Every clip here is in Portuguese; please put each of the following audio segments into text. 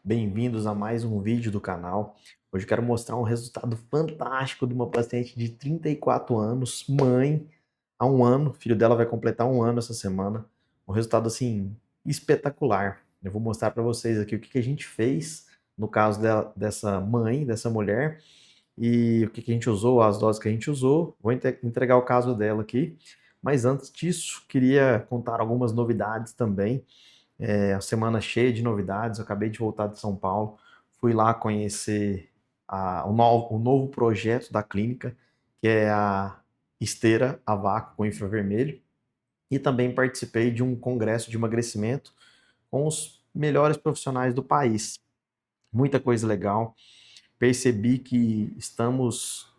Bem-vindos a mais um vídeo do canal. Hoje eu quero mostrar um resultado fantástico de uma paciente de 34 anos, mãe, há um ano, o filho dela vai completar um ano essa semana. Um resultado, assim, espetacular. Eu vou mostrar para vocês aqui o que a gente fez no caso dessa mãe, dessa mulher, e o que a gente usou, as doses que a gente usou. Vou entregar o caso dela aqui, mas antes disso, queria contar algumas novidades também. A semana cheia de novidades, eu acabei de voltar de São Paulo, fui lá conhecer o novo projeto da clínica, que é a esteira a vácuo com infravermelho, e também participei de um congresso de emagrecimento com os melhores profissionais do país. Muita coisa legal, percebi que estamos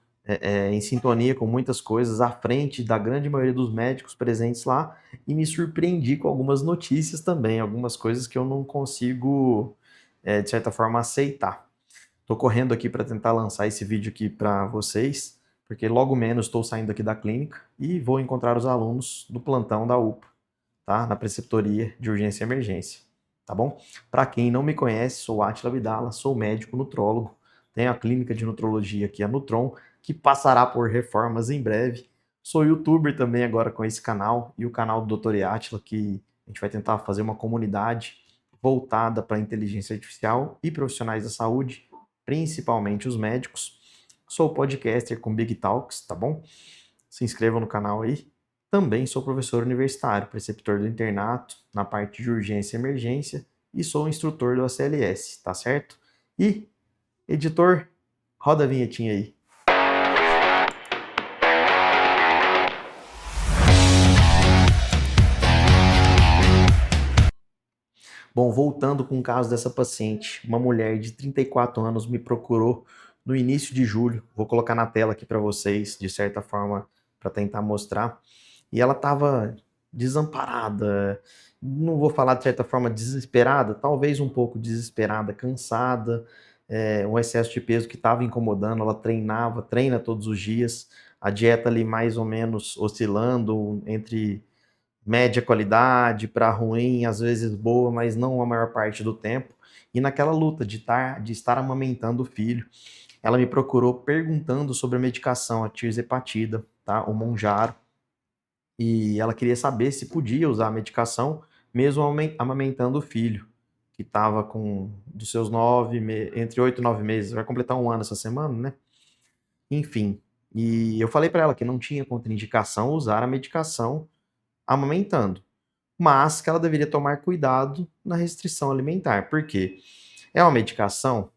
em sintonia com muitas coisas, à frente da grande maioria dos médicos presentes lá, e me surpreendi com algumas notícias também, algumas coisas que eu não consigo, de certa forma, aceitar. Estou correndo aqui para tentar lançar esse vídeo aqui para vocês, porque logo menos estou saindo aqui da clínica e vou encontrar os alunos do plantão da UPA, tá? Na preceptoria de urgência e emergência, tá bom? Para quem não me conhece, sou Átila Vidala, sou médico nutrólogo, tenho a clínica de nutrologia aqui, a Nutron, que passará por reformas em breve. Sou youtuber também agora com esse canal e o canal do Dr. Átila, que a gente vai tentar fazer uma comunidade voltada para a inteligência artificial e profissionais da saúde, principalmente os médicos. Sou podcaster com Big Talks, tá bom? Se inscrevam no canal aí. Também sou professor universitário, preceptor do internato, na parte de urgência e emergência, e sou instrutor do ACLS, tá certo? E, editor, roda a vinhetinha aí. Bom, voltando com o caso dessa paciente, uma mulher de 34 anos me procurou no início de julho. Vou colocar na tela aqui para vocês, de certa forma, para tentar mostrar. E ela estava desamparada, não vou falar de certa forma desesperada, talvez um pouco desesperada, cansada, um excesso de peso que estava incomodando. Ela treina todos os dias, a dieta ali mais ou menos oscilando entre média qualidade para ruim, às vezes boa, mas não a maior parte do tempo. E naquela luta de estar amamentando o filho, ela me procurou perguntando sobre a medicação, a tirzepatida, tá? O Monjaro. E ela queria saber se podia usar a medicação mesmo amamentando o filho, que estava com dos seus entre 8 e 9 meses, vai completar um ano essa semana, né? Enfim, e eu falei para ela que não tinha contraindicação usar a medicação amamentando, mas que ela deveria tomar cuidado na restrição alimentar. Por quê? É uma medicação,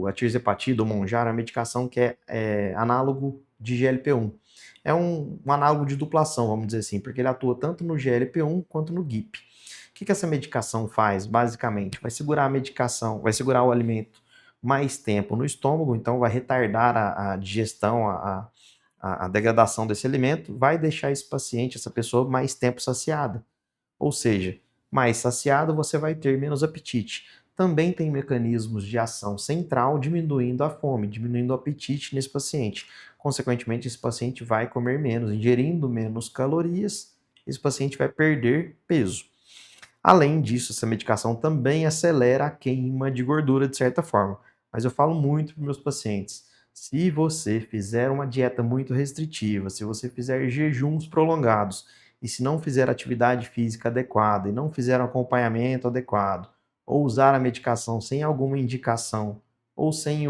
a tirzepatida, o Monjaro, é uma medicação que é análogo de GLP-1. É um análogo de duplação, vamos dizer assim, porque ele atua tanto no GLP-1 quanto no GIP. O que essa medicação faz, basicamente? Vai segurar a medicação, vai segurar o alimento mais tempo no estômago, então vai retardar a digestão, a degradação desse alimento, vai deixar esse paciente, essa pessoa, mais tempo saciada. Ou seja, mais saciado você vai ter menos apetite. Também tem mecanismos de ação central diminuindo a fome, diminuindo o apetite nesse paciente. Consequentemente, esse paciente vai comer menos, ingerindo menos calorias, esse paciente vai perder peso. Além disso, essa medicação também acelera a queima de gordura de certa forma. Mas eu falo muito para meus pacientes, se você fizer uma dieta muito restritiva, se você fizer jejuns prolongados e se não fizer atividade física adequada e não fizer um acompanhamento adequado, ou usar a medicação sem alguma indicação ou sem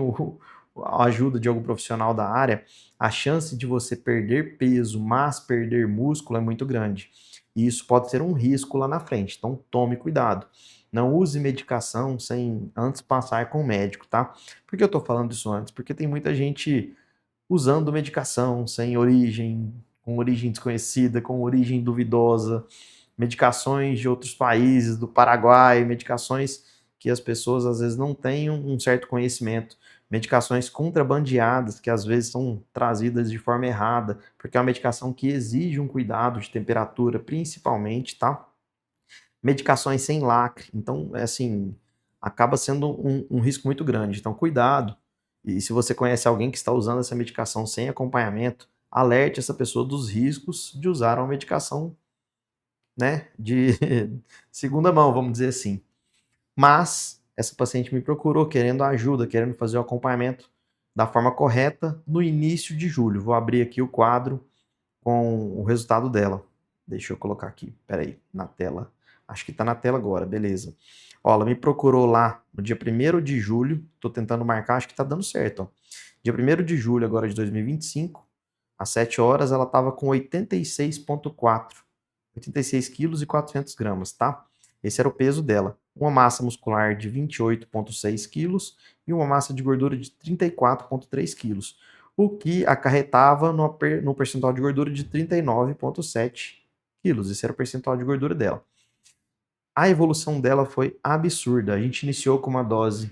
a ajuda de algum profissional da área, a chance de você perder peso, mas perder músculo é muito grande. E isso pode ser um risco lá na frente, então tome cuidado. Não use medicação sem antes passar com o médico, tá? Por que eu tô falando isso antes? Porque tem muita gente usando medicação sem origem, com origem desconhecida, com origem duvidosa, medicações de outros países, do Paraguai, medicações que as pessoas às vezes não têm um certo conhecimento, medicações contrabandeadas que às vezes são trazidas de forma errada, porque é uma medicação que exige um cuidado de temperatura, principalmente, tá? Medicações sem lacre, então, é assim, acaba sendo um risco muito grande, então cuidado. E se você conhece alguém que está usando essa medicação sem acompanhamento, alerte essa pessoa dos riscos de usar uma medicação, né, de segunda mão, vamos dizer assim. Mas essa paciente me procurou querendo ajuda, querendo fazer o acompanhamento da forma correta no início de julho. Vou abrir aqui o quadro com o resultado dela. Deixa eu colocar aqui, peraí, na tela. Acho que tá na tela agora, beleza. Ó, ela me procurou lá no dia 1º de julho, tô tentando marcar, acho que tá dando certo, ó. Dia 1º de julho agora de 2025, às 7 horas, ela tava com 86,4, 86 quilos e 400 gramas, tá? Esse era o peso dela. Uma massa muscular de 28,6 quilos e uma massa de gordura de 34,3 quilos, o que acarretava no percentual de gordura de 39,7 quilos. Esse era o percentual de gordura dela. A evolução dela foi absurda. A gente iniciou com uma dose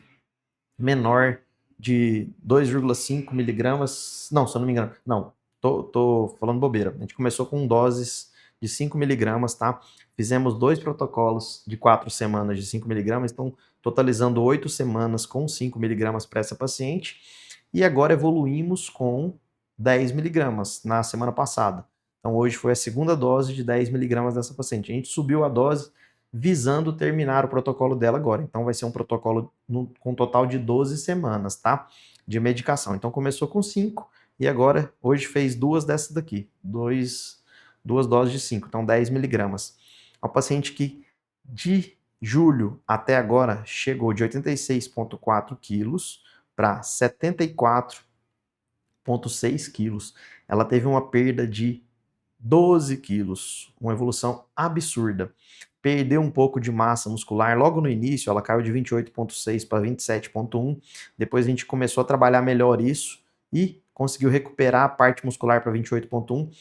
menor de 2,5 miligramas. Não, se eu não me engano. Não, tô falando bobeira. A gente começou com doses de 5 miligramas, tá? Fizemos 2 protocolos de 4 semanas de 5 miligramas, então totalizando 8 semanas com 5 miligramas para essa paciente. E agora evoluímos com 10 miligramas na semana passada. Então hoje foi a segunda dose de 10 miligramas dessa paciente. A gente subiu a dose visando terminar o protocolo dela agora. Então vai ser um protocolo com um total de 12 semanas, tá? De medicação. Então começou com 5 e agora hoje fez 2 dessas daqui. 2 doses de 5, então 10 miligramas. É um paciente que de julho até agora chegou de 86,4 quilos para 74,6 quilos. Ela teve uma perda de 12 quilos, uma evolução absurda. Perdeu um pouco de massa muscular logo no início, ela caiu de 28,6 para 27,1. Depois a gente começou a trabalhar melhor isso e conseguiu recuperar a parte muscular para 28,1.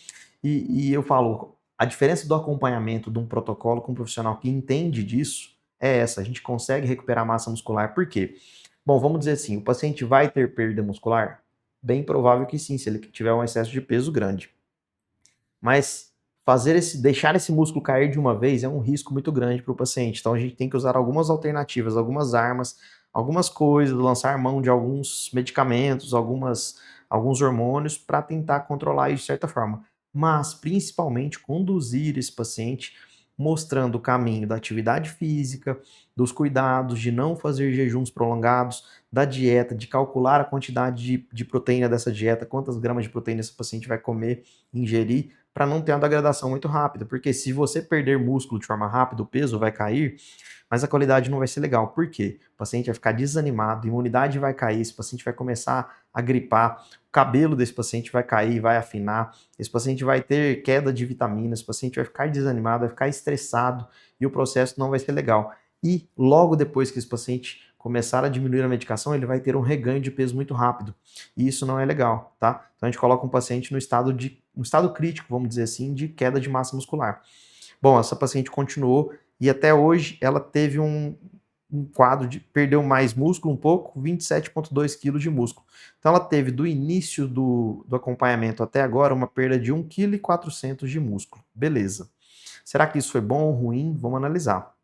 E eu falo, a diferença do acompanhamento de um protocolo com um profissional que entende disso é essa, a gente consegue recuperar massa muscular. Por quê? Bom, vamos dizer assim, o paciente vai ter perda muscular? Bem provável que sim, se ele tiver um excesso de peso grande. Mas deixar esse músculo cair de uma vez é um risco muito grande para o paciente. Então a gente tem que usar algumas alternativas, algumas armas, algumas coisas, lançar mão de alguns medicamentos, alguns hormônios para tentar controlar isso de certa forma. Mas principalmente conduzir esse paciente mostrando o caminho da atividade física, dos cuidados, de não fazer jejuns prolongados, da dieta, de calcular a quantidade de proteína dessa dieta, quantas gramas de proteína esse paciente vai comer, ingerir, para não ter uma degradação muito rápida, porque se você perder músculo de forma rápida, o peso vai cair, mas a qualidade não vai ser legal. Por quê? O paciente vai ficar desanimado, a imunidade vai cair, esse paciente vai começar a gripar, o cabelo desse paciente vai cair, vai afinar, esse paciente vai ter queda de vitaminas, esse paciente vai ficar desanimado, vai ficar estressado e o processo não vai ser legal. E logo depois que esse paciente começar a diminuir a medicação, ele vai ter um reganho de peso muito rápido. E isso não é legal, tá? Então a gente coloca um paciente no estado crítico, vamos dizer assim, de queda de massa muscular. Bom, essa paciente continuou e até hoje ela teve um quadro de perdeu mais músculo um pouco, 27,2 kg de músculo. Então ela teve do início do acompanhamento até agora uma perda de 1,4 kg de músculo. Beleza. Será que isso foi bom ou ruim? Vamos analisar.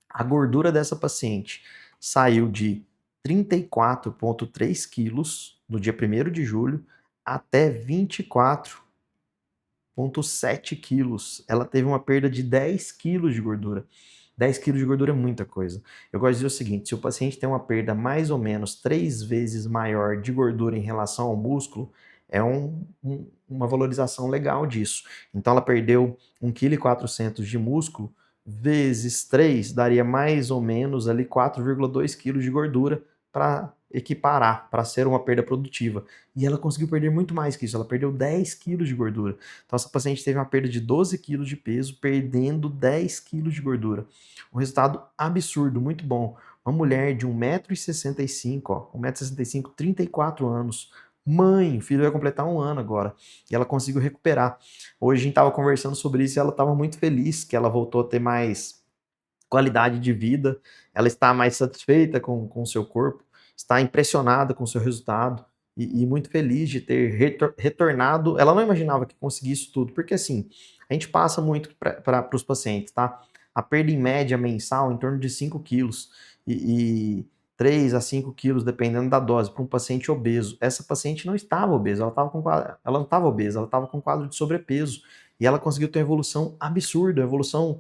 A gordura dessa paciente saiu de 34,3 quilos no dia 1º de julho até 24,7 quilos. Ela teve uma perda de 10 quilos de gordura. 10 quilos de gordura é muita coisa. Eu gosto de dizer o seguinte, se o paciente tem uma perda mais ou menos 3 vezes maior de gordura em relação ao músculo, é uma valorização legal disso. Então ela perdeu 1,4 kg de músculo, vezes 3 daria mais ou menos ali 4,2 kg de gordura para equiparar, para ser uma perda produtiva. E ela conseguiu perder muito mais que isso, ela perdeu 10 kg de gordura. Então essa paciente teve uma perda de 12 kg de peso, perdendo 10 kg de gordura. Um resultado absurdo, muito bom. Uma mulher de 1,65 m, 1,65 m, 34 anos, mãe, o filho vai completar 1 ano agora, e ela conseguiu recuperar. Hoje a gente estava conversando sobre isso e ela estava muito feliz que ela voltou a ter mais qualidade de vida, ela está mais satisfeita com o seu corpo, está impressionada com o seu resultado e muito feliz de ter retornado. Ela não imaginava que conseguisse isso tudo, porque assim, a gente passa muito para os pacientes, tá? A perda em média mensal em torno de 5 quilos e 3 a 5 quilos, dependendo da dose, para um paciente obeso. Essa paciente não estava obesa, ela não estava obesa, ela estava com quadro de sobrepeso. E ela conseguiu ter uma evolução absurda, uma evolução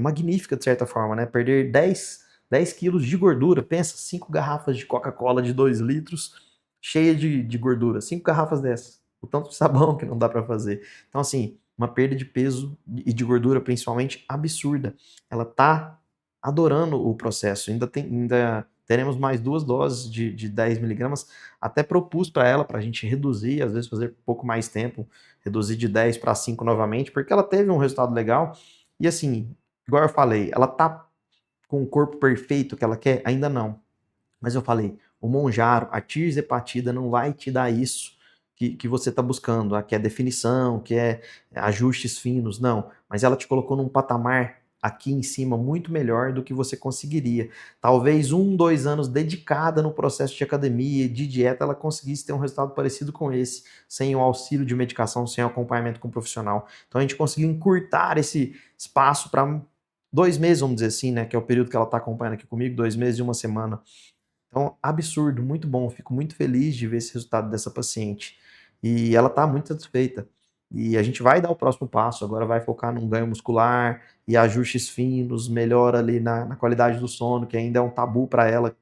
magnífica, de certa forma, né? Perder 10 10 quilos de gordura. Pensa, 5 garrafas de Coca-Cola de 2 litros, cheia de gordura. 5 garrafas dessas. O tanto de sabão que não dá para fazer. Então, assim, uma perda de peso e de gordura, principalmente, absurda. Ela tá adorando o processo. Ainda teremos mais 2 doses de 10 miligramas. Até propus para ela, para a gente reduzir, às vezes fazer pouco mais tempo, reduzir de 10 para 5 novamente, porque ela teve um resultado legal. E assim, igual eu falei, ela tá com o corpo perfeito que ela quer? Ainda não. Mas eu falei, o Monjaro, a tirzepatida não vai te dar isso que você está buscando, que é definição, que é ajustes finos, não. Mas ela te colocou num patamar aqui em cima muito melhor do que você conseguiria. Talvez 1, 2 anos dedicada no processo de academia, de dieta, ela conseguisse ter um resultado parecido com esse, sem o auxílio de medicação, sem o acompanhamento com o profissional. Então a gente conseguiu encurtar esse espaço para 2 meses, vamos dizer assim, né? Que é o período que ela está acompanhando aqui comigo, 2 meses e uma semana. Então, absurdo, muito bom. Fico muito feliz de ver esse resultado dessa paciente. E ela está muito satisfeita. E a gente vai dar o próximo passo. Agora vai focar num ganho muscular e ajustes finos, melhora ali na qualidade do sono, que ainda é um tabu para ela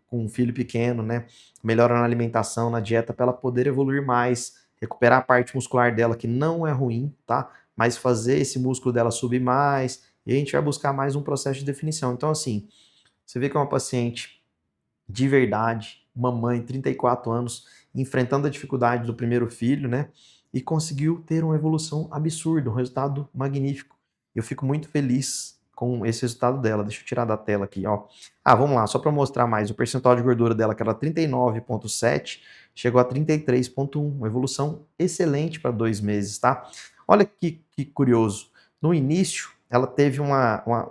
com um filho pequeno, né? Melhora na alimentação, na dieta, para ela poder evoluir mais, recuperar a parte muscular dela, que não é ruim, tá? Mas fazer esse músculo dela subir mais. E a gente vai buscar mais um processo de definição. Então, assim, você vê que é uma paciente de verdade, uma mãe, 34 anos, enfrentando a dificuldade do primeiro filho, né? E conseguiu ter uma evolução absurda, um resultado magnífico. Eu fico muito feliz com esse resultado dela. Deixa eu tirar da tela aqui, ó. Ah, vamos lá, só para mostrar mais. O percentual de gordura dela, que era 39,7, chegou a 33,1. Uma evolução excelente para 2 meses, tá? Olha que curioso. No início, ela teve um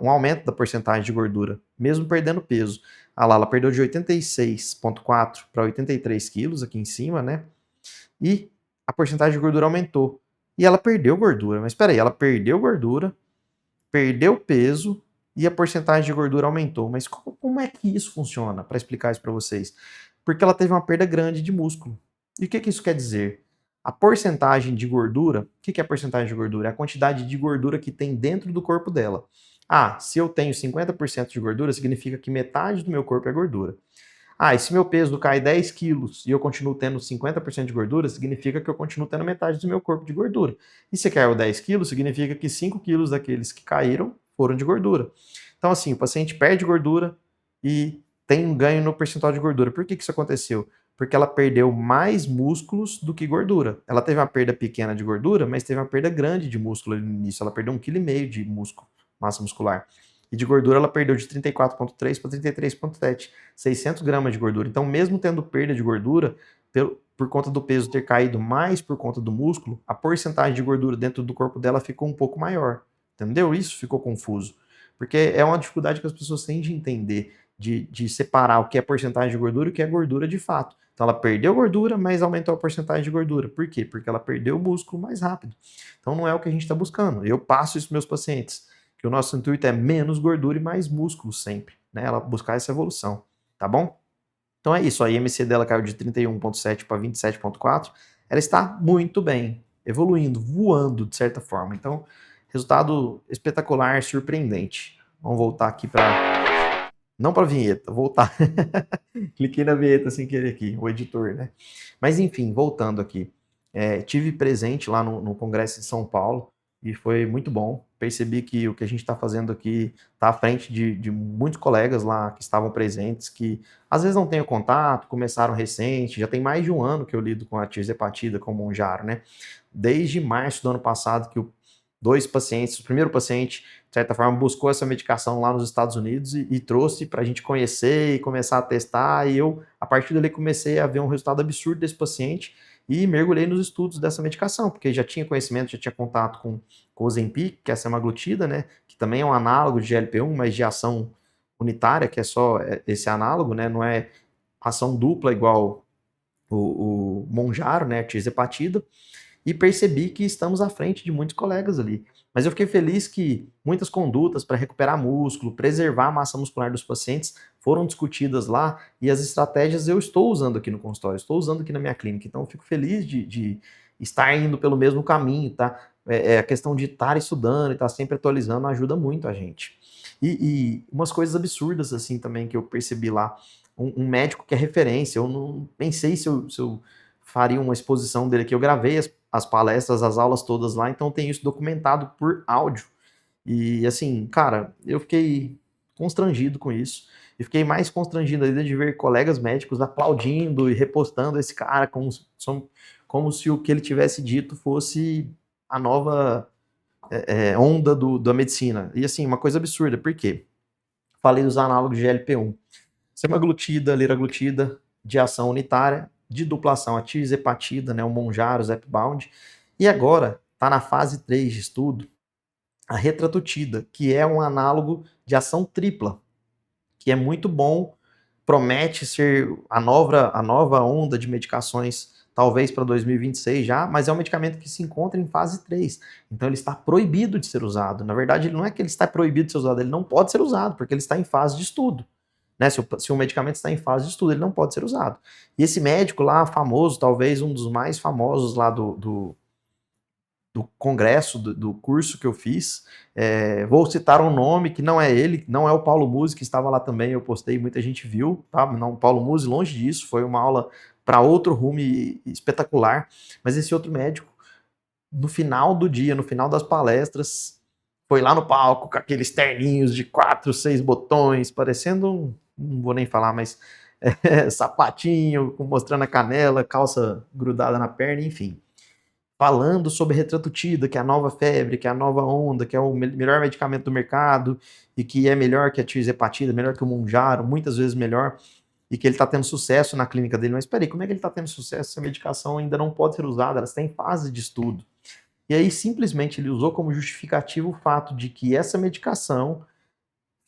aumento da porcentagem de gordura, mesmo perdendo peso. Ah lá, ela perdeu de 86,4 para 83 quilos aqui em cima, né? E a porcentagem de gordura aumentou. E ela perdeu gordura. Mas espera aí, ela perdeu gordura, perdeu peso e a porcentagem de gordura aumentou. Mas como é que isso funciona? Para explicar isso para vocês. Porque ela teve uma perda grande de músculo. E o que isso quer dizer? A porcentagem de gordura, o que é a porcentagem de gordura? É a quantidade de gordura que tem dentro do corpo dela. Ah, se eu tenho 50% de gordura, significa que metade do meu corpo é gordura. Ah, e se meu peso cai 10 quilos e eu continuo tendo 50% de gordura, significa que eu continuo tendo metade do meu corpo de gordura. E se caiu 10 quilos, significa que 5 quilos daqueles que caíram foram de gordura. Então, assim, o paciente perde gordura e tem um ganho no percentual de gordura. Por que isso aconteceu? Porque ela perdeu mais músculos do que gordura. Ela teve uma perda pequena de gordura, mas teve uma perda grande de músculo no início. Ela perdeu 1,5 kg de músculo, massa muscular. E de gordura ela perdeu de 34,3 para 33,7, 600 gramas de gordura. Então, mesmo tendo perda de gordura, por conta do peso ter caído mais por conta do músculo, a porcentagem de gordura dentro do corpo dela ficou um pouco maior. Entendeu? Isso ficou confuso. Porque é uma dificuldade que as pessoas têm de entender, de separar o que é porcentagem de gordura e o que é gordura de fato. Então ela perdeu gordura, mas aumentou a porcentagem de gordura. Por quê? Porque ela perdeu o músculo mais rápido. Então não é o que a gente está buscando. Eu passo isso para meus pacientes, que o nosso intuito é menos gordura e mais músculo sempre, né? Ela buscar essa evolução, tá bom? Então é isso, a IMC dela caiu de 31,7 para 27,4. Ela está muito bem, evoluindo, voando de certa forma. Então, resultado espetacular, surpreendente. Vamos voltar aqui para... Não para a vinheta, voltar. Cliquei na vinheta sem querer aqui, o editor, né? Mas enfim, voltando aqui. Tive presente lá no Congresso de São Paulo e foi muito bom. Percebi que o que a gente está fazendo aqui está à frente de muitos colegas lá que estavam presentes, que às vezes não tenho contato, começaram recente, já tem mais de um ano que eu lido com a tirzepatida, com o Monjaro, né? Desde março do ano passado que 2 pacientes, o primeiro paciente, de certa forma, buscou essa medicação lá nos Estados Unidos e trouxe para a gente conhecer e começar a testar, e eu, a partir dali, comecei a ver um resultado absurdo desse paciente e mergulhei nos estudos dessa medicação, porque já tinha conhecimento, já tinha contato com o Ozempic, que é a semaglutida, né, que também é um análogo de GLP-1, mas de ação unitária, que é só esse análogo, né, não é ação dupla igual o Monjaro, né, a tirzepatida, e percebi que estamos à frente de muitos colegas ali. Mas eu fiquei feliz que muitas condutas para recuperar músculo, preservar a massa muscular dos pacientes foram discutidas lá e as estratégias eu estou usando aqui no consultório, estou usando aqui na minha clínica. Então eu fico feliz de estar indo pelo mesmo caminho, tá? A questão de estar estudando e estar sempre atualizando ajuda muito a gente. E umas coisas absurdas, assim, também, que eu percebi lá. Um médico que é referência, eu não pensei se eu faria uma exposição dele aqui. Eu gravei as palestras, as aulas todas lá, então tem isso documentado por áudio. E assim, cara, eu fiquei constrangido com isso. E fiquei mais constrangido ainda de ver colegas médicos aplaudindo e repostando esse cara como se o que ele tivesse dito fosse a nova onda da medicina. E assim, uma coisa absurda, por quê? Falei dos análogos de GLP-1. Semaglutida, liraglutida, de ação unitária, de duplação, a tirzepatida, né, o Mounjaro, o Zepbound. E agora está na fase 3 de estudo a retratutida, que é um análogo de ação tripla, que é muito bom, promete ser a nova onda de medicações, talvez para 2026 já, mas é um medicamento que se encontra em fase 3. Então ele está proibido de ser usado. Na verdade, ele não é que ele está proibido de ser usado, ele não pode ser usado, porque ele está em fase de estudo. Né? Se o medicamento está em fase de estudo, ele não pode ser usado. E esse médico lá, famoso, talvez um dos mais famosos lá do congresso, do curso que eu fiz. Vou citar um nome que não é ele, não é o Paulo Musi, que estava lá também, eu postei, muita gente viu, tá? Não, Paulo Musi, longe disso, foi uma aula para outro rumo espetacular, mas esse outro médico, no final do dia, no final das palestras, foi lá no palco com aqueles terninhos de 4, 6 botões, parecendo não vou nem falar, mas sapatinho, mostrando a canela, calça grudada na perna, enfim, falando sobre retratutida, que é a nova febre, que é a nova onda, que é o melhor medicamento do mercado e que é melhor que a tirzepatida, melhor que o Mounjaro, muitas vezes melhor, e que ele está tendo sucesso na clínica dele. Mas peraí, como é que ele está tendo sucesso se a medicação ainda não pode ser usada? Ela está em fase de estudo. E aí simplesmente ele usou como justificativo o fato de que essa medicação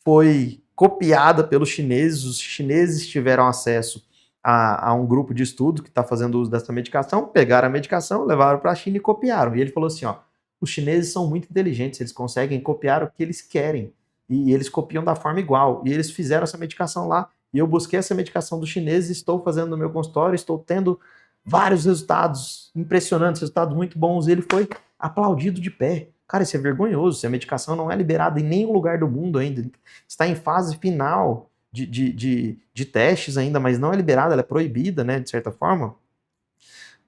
foi copiada pelos chineses, os chineses tiveram acesso a um grupo de estudo que está fazendo uso dessa medicação, pegaram a medicação, levaram para a China e copiaram. E ele falou assim, ó, os chineses são muito inteligentes, eles conseguem copiar o que eles querem, e eles copiam da forma igual, e eles fizeram essa medicação lá, e eu busquei essa medicação dos chineses, estou fazendo no meu consultório, estou tendo vários resultados impressionantes, resultados muito bons, e ele foi aplaudido de pé. Cara, isso é vergonhoso, se a medicação não é liberada em nenhum lugar do mundo ainda, está em fase final de testes ainda, mas não é liberada, ela é proibida, né, de certa forma,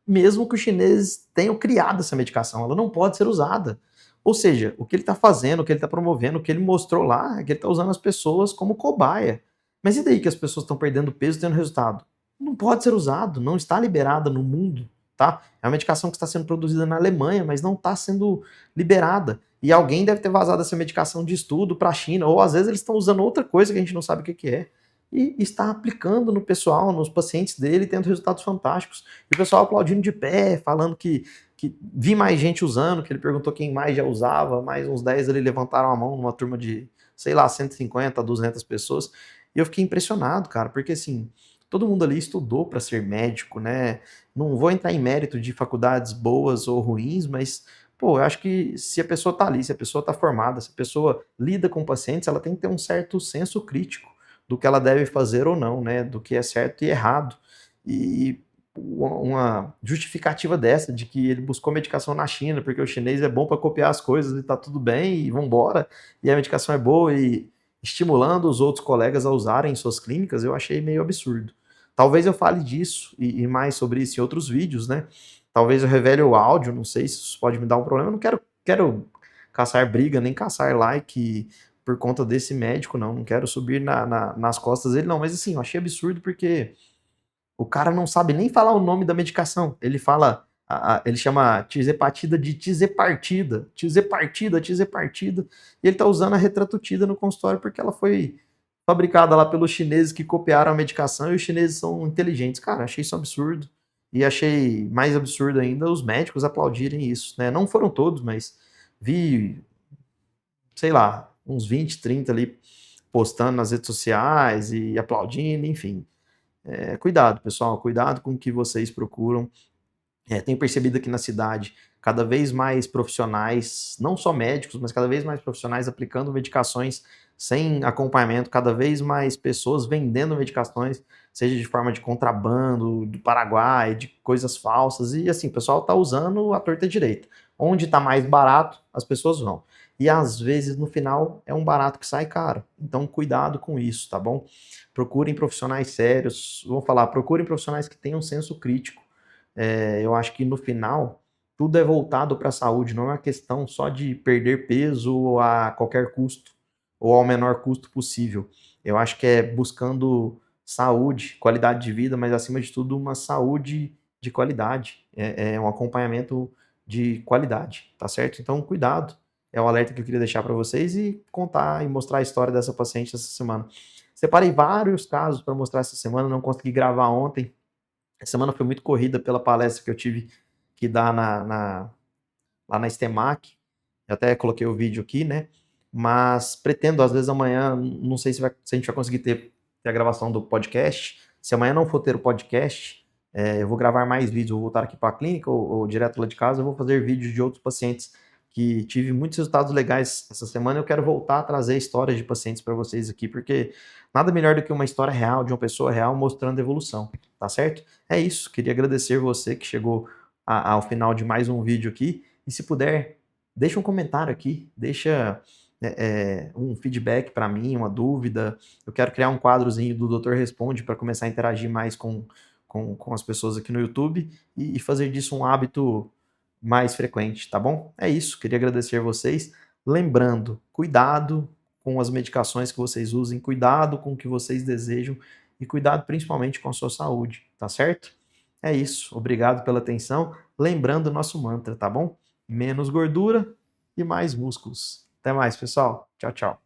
mesmo que os chineses tenham criado essa medicação, ela não pode ser usada. Ou seja, o que ele está fazendo, o que ele está promovendo, o que ele mostrou lá, é que ele está usando as pessoas como cobaia. Mas e daí que as pessoas estão perdendo peso e tendo resultado? Não pode ser usado, não está liberada no mundo, tá? É uma medicação que está sendo produzida na Alemanha, mas não está sendo liberada. E alguém deve ter vazado essa medicação de estudo para a China, ou às vezes eles estão usando outra coisa que a gente não sabe o que é. E está aplicando no pessoal, nos pacientes dele, tendo resultados fantásticos. E o pessoal aplaudindo de pé, falando que vi mais gente usando, que ele perguntou quem mais já usava, mais uns 10 ali levantaram a mão numa turma de, sei lá, 150 a 200 pessoas. E eu fiquei impressionado, cara, porque assim, todo mundo ali estudou para ser médico, né? Não vou entrar em mérito de faculdades boas ou ruins, mas, pô, eu acho que se a pessoa tá ali, se a pessoa tá formada, se a pessoa lida com pacientes, ela tem que ter um certo senso crítico do que ela deve fazer ou não, né? Do que é certo e errado. E uma justificativa dessa, de que ele buscou medicação na China, porque o chinês é bom para copiar as coisas e tá tudo bem, e vambora, e a medicação é boa, e estimulando os outros colegas a usarem em suas clínicas, eu achei meio absurdo. Talvez eu fale disso e mais sobre isso em outros vídeos, né? Talvez eu revele o áudio, não sei se isso pode me dar um problema. Eu não quero caçar briga, nem caçar like por conta desse médico, não. Não quero subir nas costas dele, não. Mas assim, eu achei absurdo porque o cara não sabe nem falar o nome da medicação. Ele fala, ele chama tirzepatida de tizepartida. Tizepartida, tizepartida. E ele tá usando a retratutida no consultório porque ela foi fabricada lá pelos chineses que copiaram a medicação e os chineses são inteligentes. Cara, achei isso um absurdo. E achei mais absurdo ainda os médicos aplaudirem isso, né? Não foram todos, mas vi, sei lá, uns 20, 30 ali postando nas redes sociais e aplaudindo, enfim. Cuidado, pessoal, cuidado com o que vocês procuram. Tenho percebido aqui na cidade cada vez mais profissionais, não só médicos, mas cada vez mais profissionais aplicando medicações sem acompanhamento, cada vez mais pessoas vendendo medicações, seja de forma de contrabando, do Paraguai, de coisas falsas, e assim, o pessoal está usando a torta direita. Onde está mais barato, as pessoas vão. e às vezes no final é um barato que sai caro. Então cuidado com isso, tá bom? Procurem profissionais sérios, vou falar, procurem profissionais que tenham senso crítico. Eu acho que no final tudo é voltado para a saúde, não é uma questão só de perder peso a qualquer custo ou ao menor custo possível. Eu acho que é buscando saúde, qualidade de vida, mas acima de tudo uma saúde de qualidade, é um acompanhamento de qualidade, tá certo? Então cuidado, é o alerta que eu queria deixar para vocês e contar e mostrar a história dessa paciente essa semana. Separei vários casos para mostrar essa semana, não consegui gravar ontem. A semana foi muito corrida pela palestra que eu tive que dar lá na STEMAC. Eu até coloquei o vídeo aqui, né? Mas pretendo, às vezes amanhã, não sei se a gente vai conseguir ter a gravação do podcast. Se amanhã não for ter o podcast, eu vou gravar mais vídeos. Eu vou voltar aqui para a clínica ou direto lá de casa. Eu vou fazer vídeos de outros pacientes que tive muitos resultados legais essa semana. Eu quero voltar a trazer histórias de pacientes para vocês aqui, porque nada melhor do que uma história real, de uma pessoa real, mostrando evolução, tá certo? É isso. Queria agradecer você que chegou ao final de mais um vídeo aqui. E se puder, deixa um comentário aqui, deixa um feedback para mim, uma dúvida. Eu quero criar um quadrozinho do Doutor Responde para começar a interagir mais com as pessoas aqui no YouTube e fazer disso um hábito mais frequente, tá bom? É isso, queria agradecer vocês. Lembrando, cuidado com as medicações que vocês usem, cuidado com o que vocês desejam e cuidado principalmente com a sua saúde, tá certo? É isso, obrigado pela atenção. Lembrando o nosso mantra, tá bom? Menos gordura e mais músculos. Até mais, pessoal. Tchau, tchau.